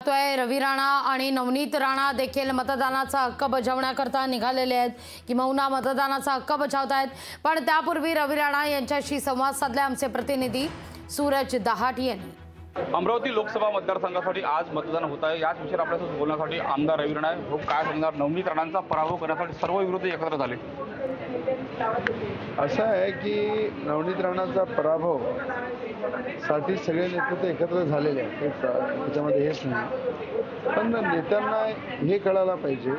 पाहतोय रवी राणा आणि नवनीत राणा देखील मतदानाचा हक्क बजावण्याकरता निघालेले आहेत, किंवा मतदानाचा हक्क बजावतायत। पण त्यापूर्वी रवी राणा यांच्याशी संवाद साधले आमचे प्रतिनिधी सूरज दहाट यांनी। अमरावती लोकसभा मतदारसंघासाठी आज मतदान होत आहे। याच विषयावर आपल्यासोबत बोलण्यासाठी आमदार रवी राणा हो काय सांगणार, नवनीत राणांचा पराभव करण्यासाठी सर्व विरोधी एकत्र झाले। असं आहे की नवनीत राणांचा पराभव साठी सगळे नेतृत्व एकत्र झालेले आहेत, त्याच्यामध्ये हेच नाही। पण नेत्यांना हे कळायला पाहिजे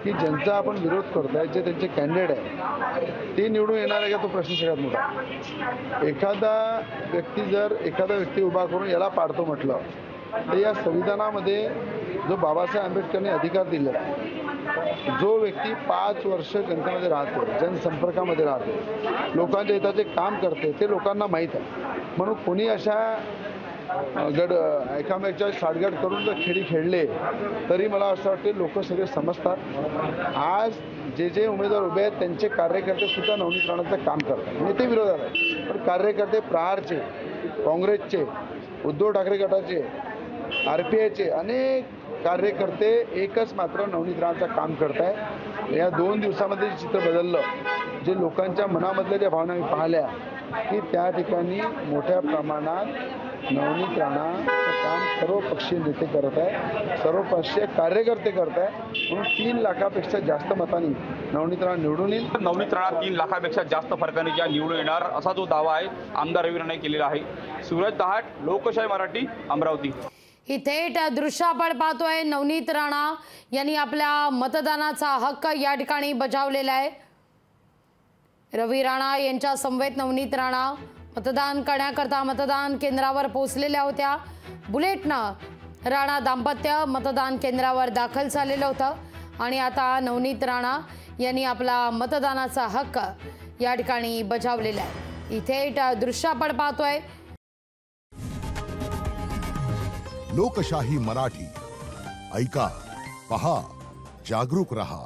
की ज्यांचा आपण विरोध करतोय, जे त्यांचे कॅन्डिडेट आहे ते निवडून येणार आहे का, तो प्रश्न सगळ्यात मोठा। एखादा व्यक्ती उभा करून याला पाडतो म्हटलं तर या संविधानामध्ये जो बाबासाहेब आंबेडकरने अधिकार दिलेला आहे, जो व्यक्ती 5 वर्ष जनतेमध्ये राहतो, जनसंपर्कामध्ये राहतो, लोकांच्या हिताचे काम करते, ते लोकांना माहीत आहे। म्हणून कोणी अशा एकामेकाच्या साठगाठ करून जर खेळी खेळले तरी मला असं वाटते लोक सगळे समजतात। आज जे उमेदवार उभे आहेत त्यांचे कार्यकर्ते सुद्धा नवनीत राणांचं काम करतात, नेते विरोधात आहेत, पण कार्यकर्ते प्रहारचे, काँग्रेसचे, उद्धव ठाकरे गटाचे, RPIचे अनेक कार्यकर्ते एकच मात्र नवनीत राणांचं काम करत आहे। या 2 दिवसामध्ये चित्र बदललं, जे लोकांच्या मनामधल्या ज्या भावना मी पाहिल्या की त्या ठिकाणी मोठ्या प्रमाणात नवनीत राणाचं काम सर्वपक्षीय नेते करत आहे, सर्वपक्षीय कार्यकर्ते करत आहे। म्हणून 3 लाखापेक्षा जास्त मतांनी नवनीत राणा निवडून येईल। नवनीत राणा 3 लाखापेक्षा जास्त फरकाने ज्या निवडून येणार असा जो दावा आहे आमदार रवी राणाने केलेला आहे। सूरज दहाट, लोकशाही मराठी, अमरावती। ही थेट दृश्य आपण पाहतोय। नवनीत राणा यांनी आपल्या मतदानाचा हक्क या ठिकाणी बजावलेला आहे। रवी राणा यांच्या समवेत नवनीत राणा मतदान करण्याकरता मतदान केंद्रावर पोहोचलेल्या होत्या। बुलेटनं राणा दाम्पत्य मतदान केंद्रावर दाखल झालेलं होतं आणि आता नवनीत राणा यांनी आपला मतदानाचा हक्क या ठिकाणी बजावलेला आहे। इथे दृश्य आपण पाहतोय। लोकशाही मराठी, ऐका, पहा, जागरूक रहा।